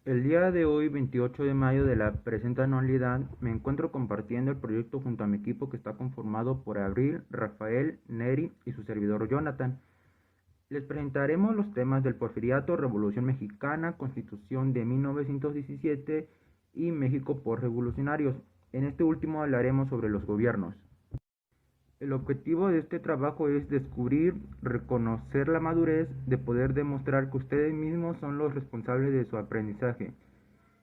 El día de hoy, 28 de mayo de la presente anualidad, me encuentro compartiendo el proyecto junto a mi equipo que está conformado por Abril, Rafael, Neri y su servidor Jonathan. Les presentaremos los temas del Porfiriato, Revolución Mexicana, Constitución de 1917 y México por revolucionarios. En este último hablaremos sobre los gobiernos. El objetivo de este trabajo es descubrir, reconocer la madurez de poder demostrar que ustedes mismos son los responsables de su aprendizaje.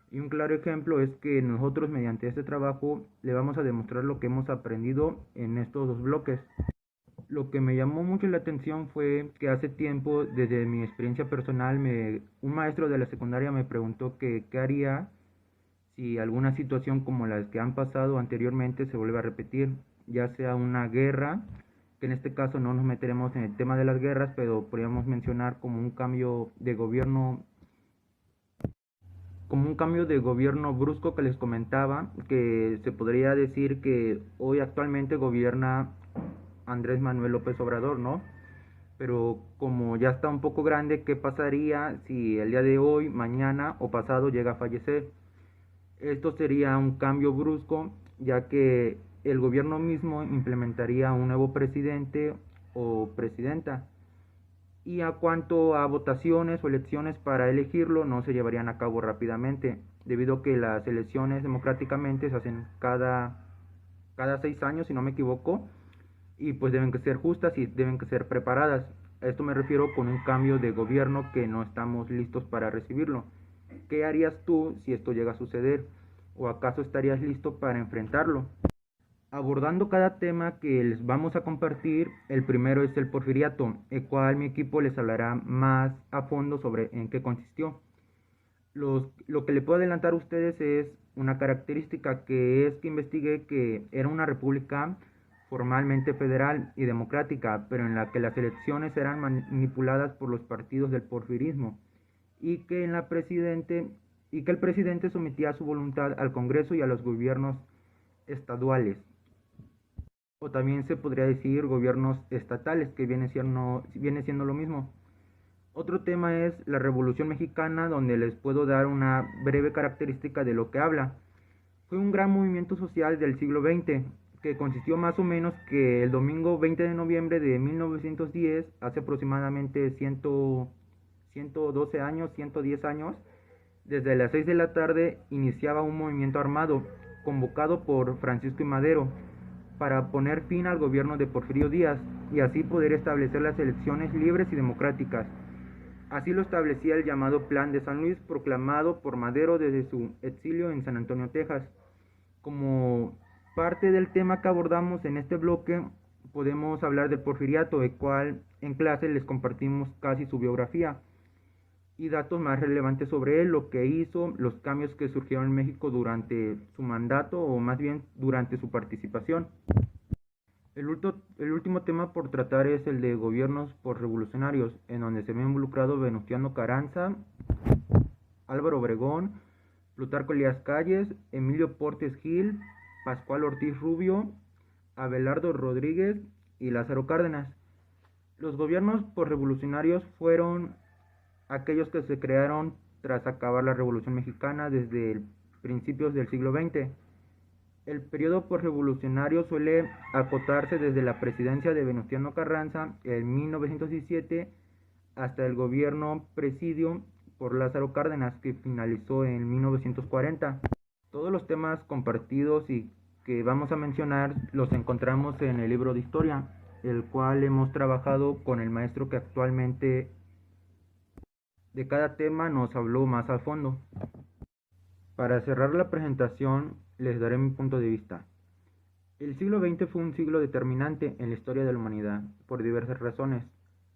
Y un claro ejemplo es que nosotros mediante este trabajo le vamos a demostrar lo que hemos aprendido en estos dos bloques. Lo que me llamó mucho la atención fue que hace tiempo, desde mi experiencia personal, un maestro de la secundaria me preguntó que qué haría si alguna situación como las que han pasado anteriormente se vuelve a repetir, ya sea una guerra, que en este caso no nos meteremos en el tema de las guerras, pero podríamos mencionar como un cambio de gobierno brusco que les comentaba, que se podría decir que hoy actualmente gobierna Andrés Manuel López Obrador, ¿no? Pero como ya está un poco grande, ¿qué pasaría si el día de hoy, mañana o pasado llega a fallecer? Esto sería un cambio brusco, ya que el gobierno mismo implementaría un nuevo presidente o presidenta. Y a cuanto a votaciones o elecciones para elegirlo, no se llevarían a cabo rápidamente, debido a que las elecciones democráticamente se hacen cada 6 años, si no me equivoco, y pues deben que ser justas y deben que ser preparadas. A esto me refiero con un cambio de gobierno que no estamos listos para recibirlo. ¿Qué harías tú si esto llega a suceder? ¿O acaso estarías listo para enfrentarlo? Abordando cada tema que les vamos a compartir, el primero es el porfiriato, el cual mi equipo les hablará más a fondo sobre en qué consistió. Lo que le puedo adelantar a ustedes es una característica que es que investigué que era una república formalmente federal y democrática, pero en la que las elecciones eran manipuladas por los partidos del porfirismo y que el presidente sometía su voluntad al Congreso y a los gobiernos estaduales, o también se podría decir gobiernos estatales, que viene siendo lo mismo. Otro tema es la Revolución Mexicana, donde les puedo dar una breve característica de lo que habla. Fue un gran movimiento social del siglo XX, que consistió más o menos que el domingo 20 de noviembre de 1910, hace aproximadamente 112 años, 110 años, desde las 6 de la tarde iniciaba un movimiento armado, convocado por Francisco I. Madero, para poner fin al gobierno de Porfirio Díaz y así poder establecer las elecciones libres y democráticas. Así lo establecía el llamado Plan de San Luis, proclamado por Madero desde su exilio en San Antonio, Texas. Como parte del tema que abordamos en este bloque, podemos hablar del porfiriato, el cual en clase les compartimos casi su biografía y datos más relevantes sobre él, lo que hizo, los cambios que surgieron en México durante su mandato o más bien durante su participación. El último tema por tratar es el de gobiernos por revolucionarios, en donde se ve involucrado Venustiano Carranza, Álvaro Obregón, Plutarco Elías Calles, Emilio Portes Gil, Pascual Ortiz Rubio, Abelardo Rodríguez y Lázaro Cárdenas. Los gobiernos por revolucionarios fueron aquellos que se crearon tras acabar la Revolución Mexicana desde principios del siglo XX. El periodo postrevolucionario suele acotarse desde la presidencia de Venustiano Carranza en 1917 hasta el gobierno presidio por Lázaro Cárdenas, que finalizó en 1940. Todos los temas compartidos y que vamos a mencionar los encontramos en el libro de historia, el cual hemos trabajado con el maestro que actualmente de cada tema nos habló más a fondo. Para cerrar la presentación, les daré mi punto de vista. El siglo XX fue un siglo determinante en la historia de la humanidad, por diversas razones,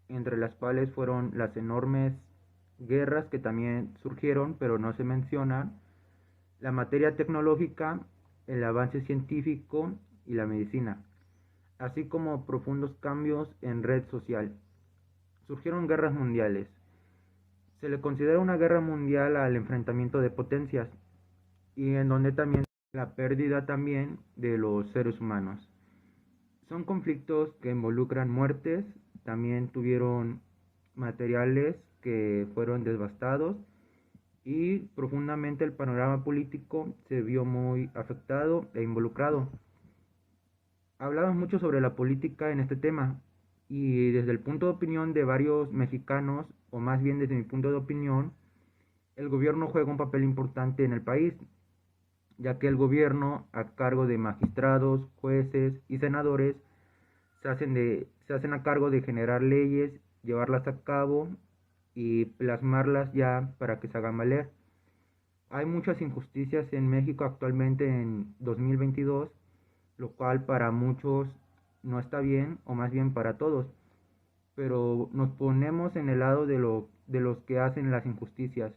entre las cuales fueron las enormes guerras que también surgieron, pero no se mencionan, la materia tecnológica, el avance científico y la medicina, así como profundos cambios en red social. Surgieron guerras mundiales. Se le considera una guerra mundial al enfrentamiento de potencias, y en donde también la pérdida también de los seres humanos. Son conflictos que involucran muertes, también tuvieron materiales que fueron devastados y profundamente el panorama político se vio muy afectado e involucrado. Hablamos mucho sobre la política en este tema y desde el punto de opinión de varios mexicanos, o más bien desde mi punto de opinión, el gobierno juega un papel importante en el país, ya que el gobierno, a cargo de magistrados, jueces y senadores, se hacen a cargo de generar leyes, llevarlas a cabo y plasmarlas ya para que se hagan valer. Hay muchas injusticias en México actualmente en 2022, lo cual para muchos no está bien, o más bien para todos, pero nos ponemos en el lado de los que hacen las injusticias.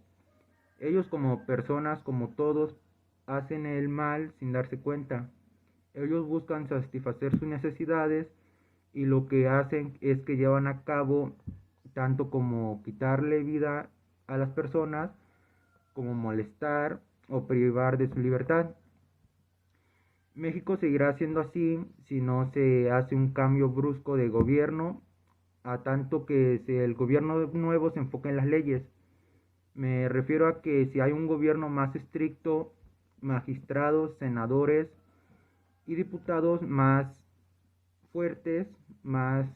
Ellos como personas, como todos, hacen el mal sin darse cuenta. Ellos buscan satisfacer sus necesidades y lo que hacen es que llevan a cabo tanto como quitarle vida a las personas, como molestar o privar de su libertad. México seguirá siendo así si no se hace un cambio brusco de gobierno, a tanto que si el gobierno nuevo se enfoca en las leyes. Me refiero a que si hay un gobierno más estricto, magistrados, senadores y diputados más fuertes, más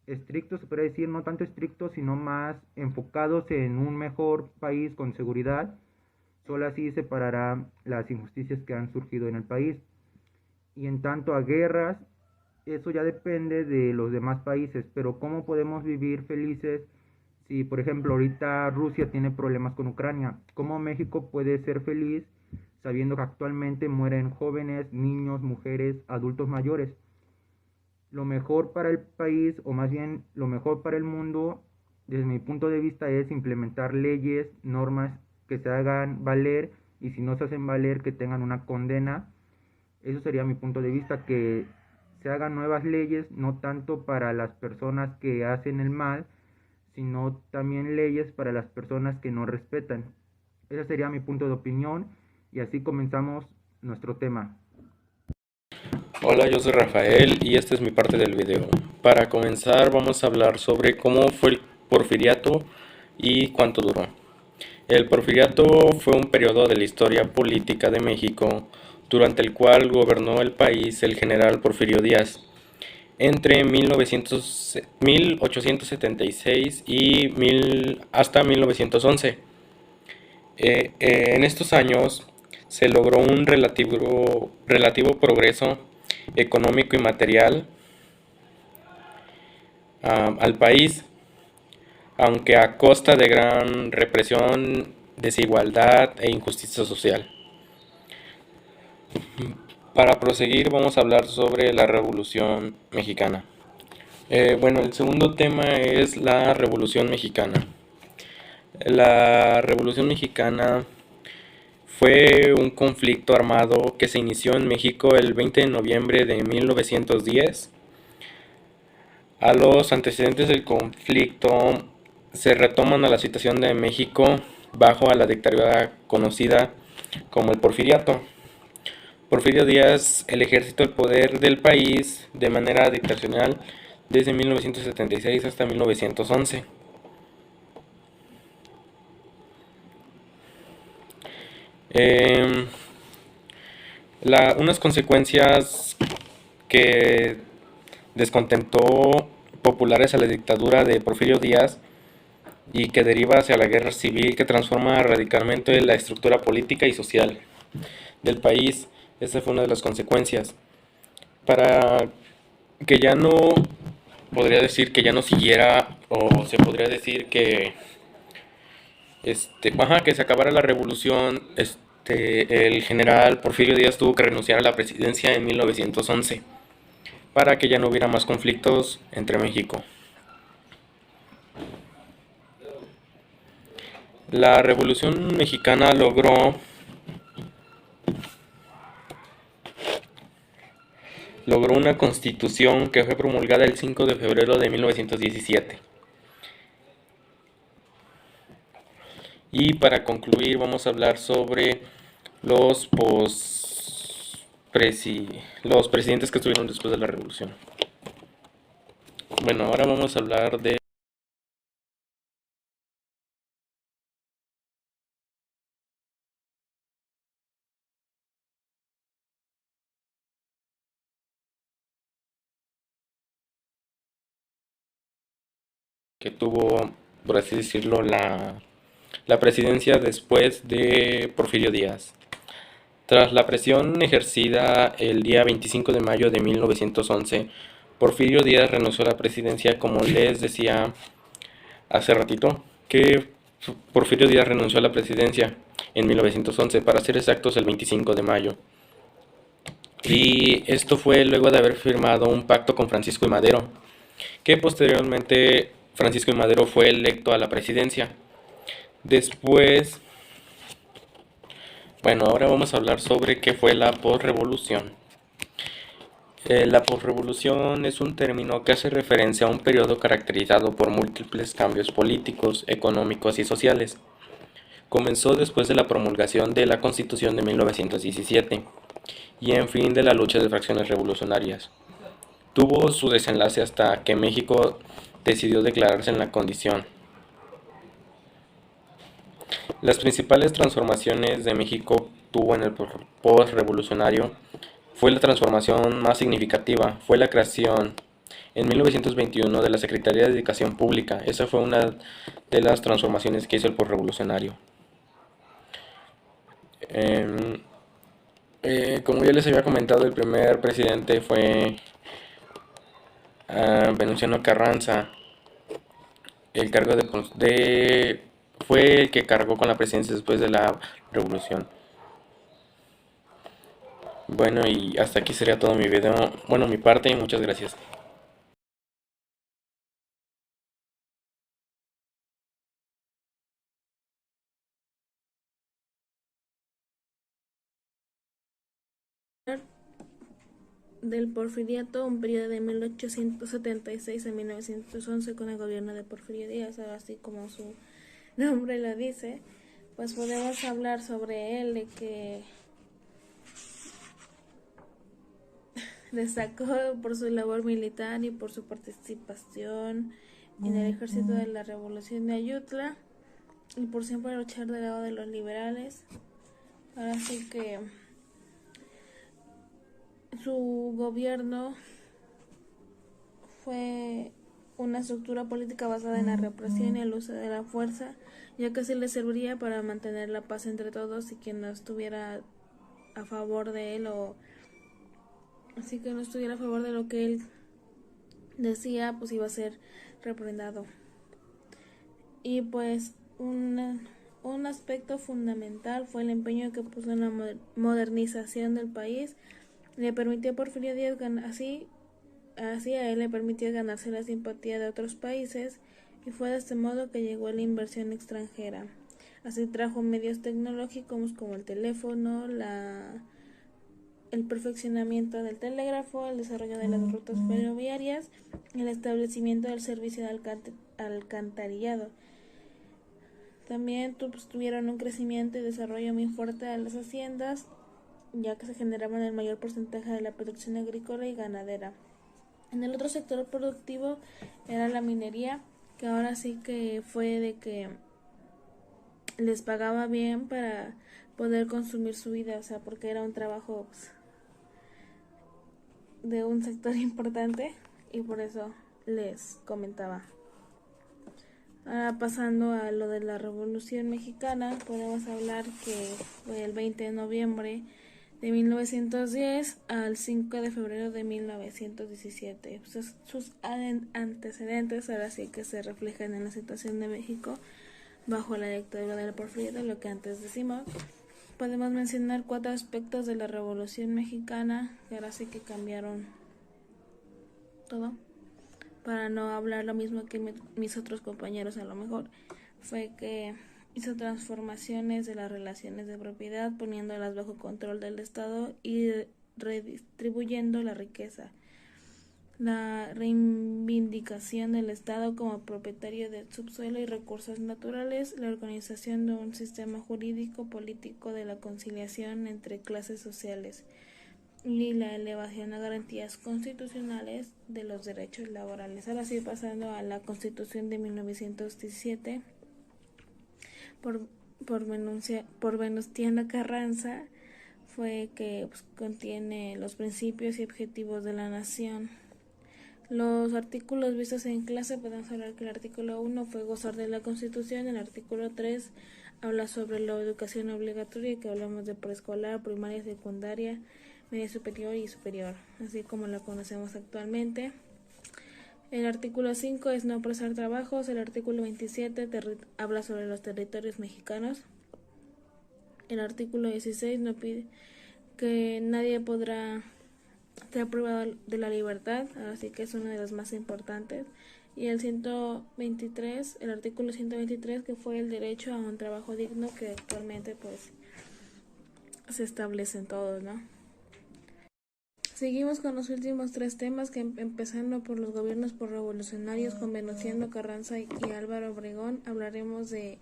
estrictos, se puede decir, no tanto estrictos, sino más enfocados en un mejor país con seguridad, solo así se parará las injusticias que han surgido en el país. Y en tanto a guerras, eso ya depende de los demás países, pero ¿cómo podemos vivir felices si, por ejemplo, ahorita Rusia tiene problemas con Ucrania? ¿Cómo México puede ser feliz sabiendo que actualmente mueren jóvenes, niños, mujeres, adultos mayores? Lo mejor para el país, o más bien lo mejor para el mundo, desde mi punto de vista, es implementar leyes, normas que se hagan valer, y si no se hacen valer, que tengan una condena. Eso sería mi punto de vista, que se hagan nuevas leyes, no tanto para las personas que hacen el mal, sino también leyes para las personas que no respetan. Ese sería mi punto de opinión, y así comenzamos nuestro tema. Hola, yo soy Rafael y esta es mi parte del video. Para comenzar vamos a hablar sobre cómo fue el porfiriato y cuánto duró. El porfiriato fue un periodo de la historia política de México durante el cual gobernó el país el general Porfirio Díaz entre 1876 y hasta 1911. En estos años se logró un relativo progreso económico y material al país, aunque a costa de gran represión, desigualdad e injusticia social. Para proseguir vamos a hablar sobre la Revolución Mexicana. Bueno, el segundo tema es la Revolución Mexicana. La Revolución Mexicana fue un conflicto armado que se inició en México el 20 de noviembre de 1910. A los antecedentes del conflicto se retoman a la situación de México bajo a la dictadura conocida como el Porfiriato. Porfirio Díaz, el ejército el poder del país de manera dictatorial desde 1976 hasta 1911. Eh, unas consecuencias que descontentó populares a la dictadura de Porfirio Díaz y que deriva hacia la guerra civil que transforma radicalmente la estructura política y social del país. Esa fue una de las consecuencias. Para que ya no, podría decir que ya no siguiera, o se podría decir que, que se acabara la revolución, el general Porfirio Díaz tuvo que renunciar a la presidencia en 1911 para que ya no hubiera más conflictos entre México. La Revolución Mexicana logró una constitución que fue promulgada el 5 de febrero de 1917. Y para concluir vamos a hablar sobre los, los presidentes que estuvieron después de la revolución. Bueno, ahora vamos a hablar de que tuvo, por así decirlo, la presidencia después de Porfirio Díaz. Tras la presión ejercida el día 25 de mayo de 1911, Porfirio Díaz renunció a la presidencia, como les decía hace ratito, que Porfirio Díaz renunció a la presidencia en 1911, para ser exactos el 25 de mayo. Y esto fue luego de haber firmado un pacto con Francisco I. Madero, que posteriormente Francisco I. Madero fue electo a la presidencia. Después, bueno, ahora vamos a hablar sobre qué fue la posrevolución. La posrevolución es un término que hace referencia a un periodo caracterizado por múltiples cambios políticos, económicos y sociales. Comenzó después de la promulgación de la Constitución de 1917 y en fin de la lucha de fracciones revolucionarias. Tuvo su desenlace hasta que México decidió declararse en la condición. Las principales transformaciones de México tuvo en el post-revolucionario fue la transformación más significativa, fue la creación en 1921 de la Secretaría de Educación Pública. Esa fue una de las transformaciones que hizo el post-revolucionario. Como ya les había comentado, el primer presidente fue Venustiano Carranza. El cargo fue el que cargó con la presidencia después de la revolución. Bueno, y hasta aquí sería todo mi video, bueno, mi parte, y muchas gracias. Del Porfiriato, un periodo de 1876 a 1911 con el gobierno de Porfirio Díaz, así como su nombre lo dice, pues podemos hablar sobre él, de que destacó por su labor militar y por su participación en el ejército de la Revolución de Ayutla y por siempre luchar del lado de los liberales. Ahora sí que su gobierno fue una estructura política basada en la represión y el uso de la fuerza, ya que se le serviría para mantener la paz entre todos, y quien no estuviera a favor de él, o así que no estuviera a favor de lo que él decía, pues iba a ser reprendado. Y pues un aspecto fundamental fue el empeño que puso en la modernización del país. Le permitió a Porfirio Díaz así a él le permitió ganarse la simpatía de otros países, y fue de este modo que llegó la inversión extranjera. Así trajo medios tecnológicos como el teléfono, el perfeccionamiento del telégrafo, el desarrollo de las rutas ferroviarias, el establecimiento del servicio de alcantarillado. También tuvieron un crecimiento y desarrollo muy fuerte de las haciendas, ya que se generaban el mayor porcentaje de la producción agrícola y ganadera. En el otro sector productivo era la minería, que ahora sí que fue de que les pagaba bien para poder consumir su vida, o sea, porque era un trabajo, pues, de un sector importante, y por eso les comentaba. Ahora pasando a lo de la Revolución Mexicana, podemos hablar que fue el 20 de noviembre de 1910 al 5 de febrero de 1917. Pues sus antecedentes ahora sí que se reflejan en la situación de México bajo la dictadura del Porfirio, lo que antes decimos. Podemos mencionar 4 aspectos de la Revolución Mexicana que ahora sí que cambiaron todo. Para no hablar lo mismo que mis otros compañeros, a lo mejor fue que hizo transformaciones de las relaciones de propiedad, poniéndolas bajo control del Estado y redistribuyendo la riqueza. La reivindicación del Estado como propietario del subsuelo y recursos naturales, la organización de un sistema jurídico político de la conciliación entre clases sociales y la elevación a garantías constitucionales de los derechos laborales. Ahora sí, pasando a la Constitución de 1917 por Venustiano Carranza, fue que pues, contiene los principios y objetivos de la nación. Los artículos vistos en clase, podemos hablar que el artículo 1 fue gozar de la Constitución, el artículo 3 habla sobre la educación obligatoria, que hablamos de preescolar, primaria, secundaria, media superior y superior, así como la conocemos actualmente. El artículo 5 es no prestar trabajos, el artículo 27 habla sobre los territorios mexicanos. El artículo 16 no pide que nadie podrá ser privado de la libertad, así que es uno de los más importantes. Y el 123, el artículo 123, que fue el derecho a un trabajo digno, que actualmente pues se establece en todos, ¿no? Seguimos con los últimos tres temas, que empezando por los gobiernos por revolucionarios con Venustiano Carranza y Álvaro Obregón. Hablaremos de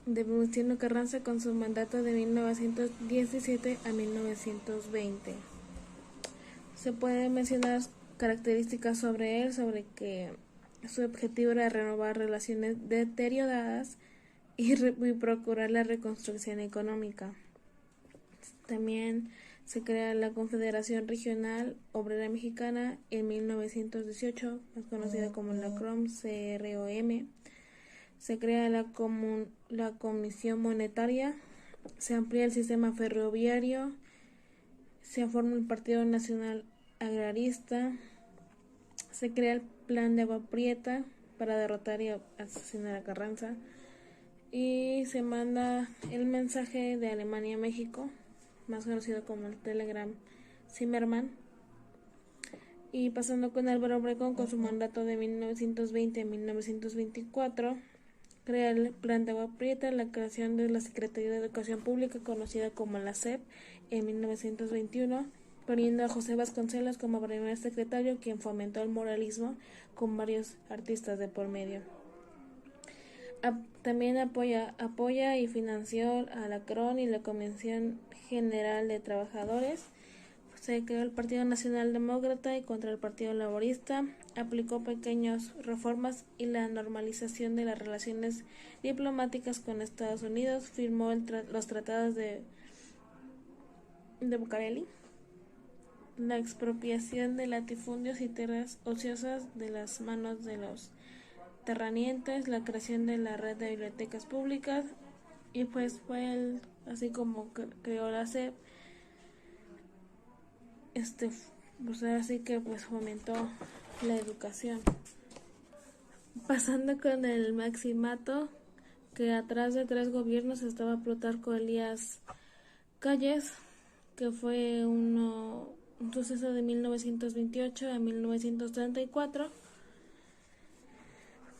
Venustiano Carranza con su mandato de 1917 a 1920. Se pueden mencionar características sobre él, sobre que su objetivo era renovar relaciones deterioradas y procurar la reconstrucción económica. También se crea la Confederación Regional Obrera Mexicana en 1918, más conocida como la CROM. Se crea la Comisión Monetaria, se amplía el sistema ferroviario, se forma el Partido Nacional Agrarista, se crea el Plan de Agua Prieta para derrotar y asesinar a Carranza, y se manda el mensaje de Alemania a México, más conocido como el Telegram Zimmermann. Y pasando con Álvaro Obregón, con su mandato de 1920 a 1924, crea el Plan de Agua Prieta, la creación de la Secretaría de Educación Pública, conocida como la SEP, en 1921, poniendo a José Vasconcelos como primer secretario, quien fomentó el moralismo con varios artistas de por medio. También apoya y financió a la CRON y la Convención General de Trabajadores. Se creó el Partido Nacional Demócrata y contra el Partido Laborista, aplicó pequeñas reformas y la normalización de las relaciones diplomáticas con Estados Unidos, firmó los tratados de Bucareli, la expropiación de latifundios y tierras ociosas de las manos de los terratenientes, la creación de la red de bibliotecas públicas, y pues fue él, así como creó la SEP, pues así que pues fomentó la educación. Pasando con el Maximato, que atrás de 3 gobiernos estaba Plutarco Elías Calles, que fue un suceso de 1928 a 1934.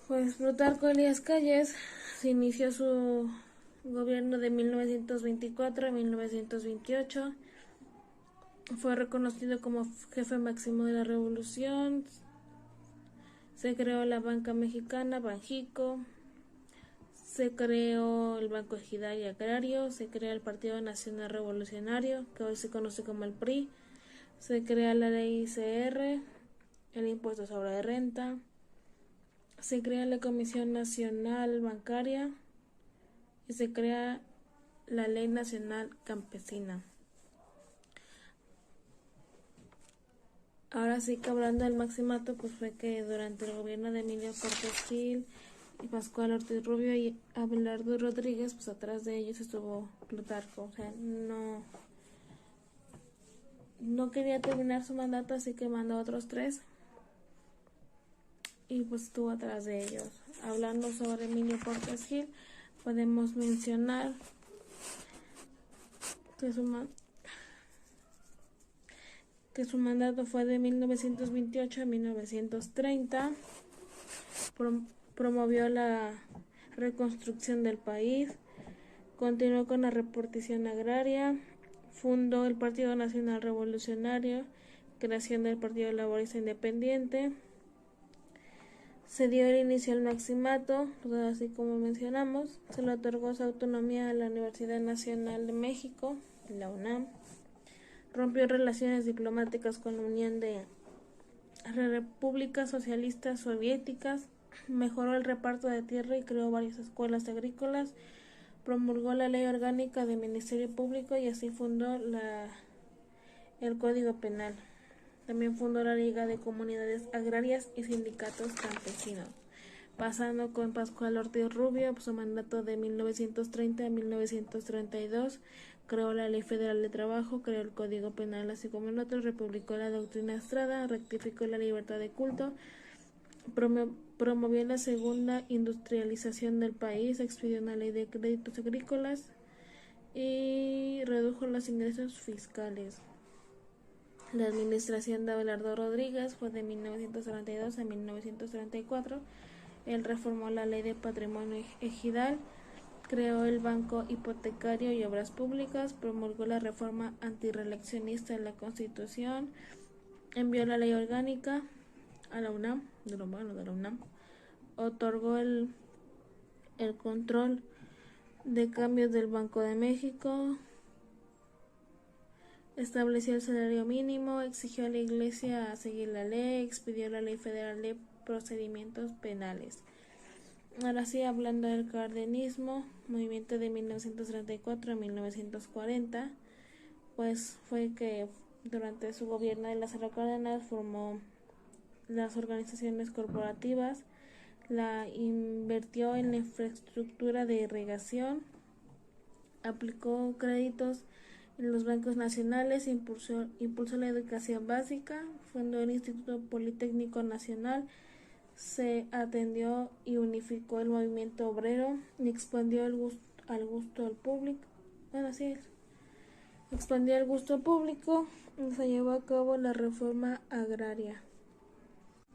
Pues Plutarco Elías Calles se inició su gobierno de 1924 a 1928. Fue reconocido como jefe máximo de la revolución. Se creó la Banca Mexicana, Banjico. Se creó el Banco Ejidal y Agrario. Se crea el Partido Nacional Revolucionario, que hoy se conoce como el PRI. Se crea la ley ICR, el impuesto sobre renta. Se crea la Comisión Nacional Bancaria y se crea la Ley Nacional Campesina. Ahora sí que hablando del Maximato, pues fue que durante el gobierno de Emilio Portes Gil y Pascual Ortiz Rubio y Abelardo Rodríguez, pues atrás de ellos estuvo Plutarco. O sea, no quería terminar su mandato, así que mandó a otros 3 y pues estuvo atrás de ellos. Hablando sobre Emilio Portes Gil, podemos mencionar que su mandato fue de 1928 a 1930. Promovió la reconstrucción del país, continuó con la repartición agraria, fundó el Partido Nacional Revolucionario, creación del Partido Laborista Independiente. Se dio el inicio al Maximato, así como mencionamos. Se le otorgó su autonomía a la Universidad Nacional de México, la UNAM. Rompió relaciones diplomáticas con la Unión de Repúblicas Socialistas Soviéticas. Mejoró el reparto de tierra y creó varias escuelas agrícolas. Promulgó la Ley Orgánica del Ministerio Público y así fundó el Código Penal. También fundó la Liga de Comunidades Agrarias y Sindicatos Campesinos. Pasando con Pascual Ortiz Rubio, su mandato de 1930 a 1932, creó la Ley Federal de Trabajo, creó el Código Penal, así como el otro, republicó la doctrina Estrada, rectificó la libertad de culto, promovió la segunda industrialización del país, expidió una ley de créditos agrícolas y redujo los ingresos fiscales. La administración de Abelardo Rodríguez fue de 1932 a 1934. Él reformó la ley de patrimonio ejidal, creó el Banco Hipotecario y Obras Públicas, promulgó la reforma antirreeleccionista de la Constitución, envió la ley orgánica a la UNAM, otorgó el control de cambios del Banco de México, estableció el salario mínimo, exigió a la Iglesia a seguir la ley, expidió la Ley Federal de Procedimientos Penales. Ahora sí, hablando del cardenismo, movimiento de 1934 a 1940, pues fue que durante su gobierno de Lázaro Cárdenas formó las organizaciones corporativas, la invirtió en la infraestructura de irrigación, aplicó créditos en los bancos nacionales, impulsó la educación básica, fundó el Instituto Politécnico Nacional, se atendió y unificó el movimiento obrero y expandió el gusto al público. Expandió el gusto público y se llevó a cabo la reforma agraria.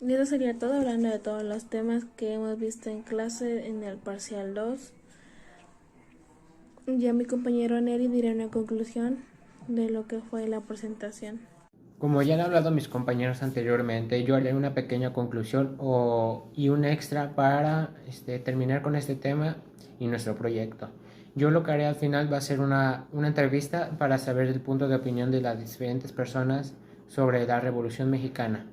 Y eso sería todo, hablando de todos los temas que hemos visto en clase en el parcial 2. Ya mi compañero Neri dirá una conclusión de lo que fue la presentación. Como ya han hablado mis compañeros anteriormente, yo haré una pequeña conclusión y un extra para terminar con este tema y nuestro proyecto. Yo lo que haré al final va a ser una entrevista para saber el punto de opinión de las diferentes personas sobre la Revolución Mexicana.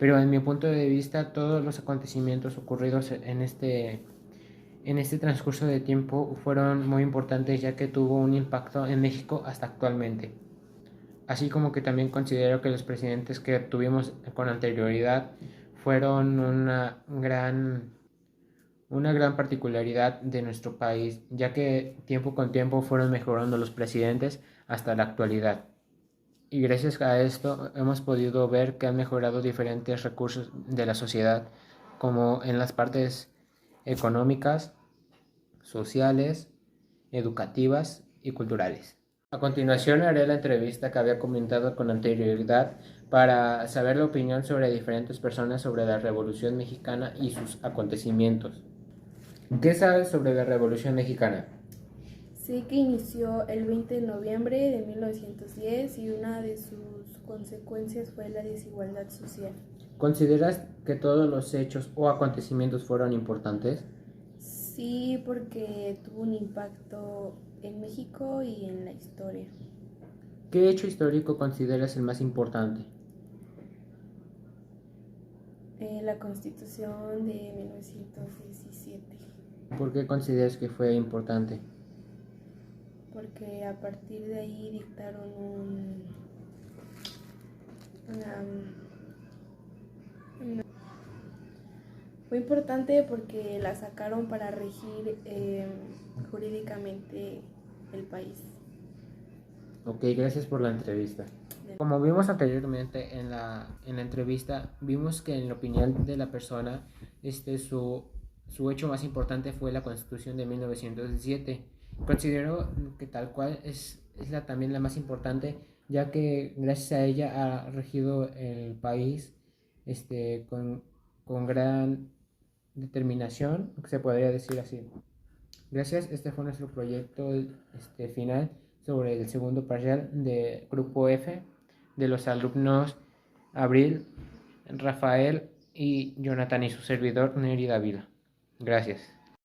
Pero en mi punto de vista, todos los acontecimientos ocurridos en este transcurso de tiempo fueron muy importantes, ya que tuvo un impacto en México hasta actualmente. Así como que también considero que los presidentes que tuvimos con anterioridad fueron una gran particularidad de nuestro país, ya que tiempo con tiempo fueron mejorando los presidentes hasta la actualidad. Y gracias a esto hemos podido ver que han mejorado diferentes recursos de la sociedad, como en las partes económicas, sociales, educativas y culturales. A continuación haré la entrevista que había comentado con anterioridad para saber la opinión sobre diferentes personas sobre la Revolución Mexicana y sus acontecimientos. ¿Qué sabes sobre la Revolución Mexicana? Sé que inició el 20 de noviembre de 1910 y una de sus consecuencias fue la desigualdad social. ¿Consideras que todos los hechos o acontecimientos fueron importantes? Sí, porque tuvo un impacto en México y en la historia. ¿Qué hecho histórico consideras el más importante? La Constitución de 1917. ¿Por qué consideras que fue importante? Porque a partir de ahí dictaron fue importante porque la sacaron para regir jurídicamente el país. Ok, gracias por la entrevista. Como vimos anteriormente en la entrevista, vimos que en la opinión de la persona, su hecho más importante fue la Constitución de 1917. Considero que tal cual es también la más importante, ya que gracias a ella ha regido el país con gran determinación, se podría decir así. Gracias, este fue nuestro proyecto final sobre el segundo parcial de Grupo F de los alumnos Abril, Rafael y Jonathan y su servidor Neri Dávila. Gracias.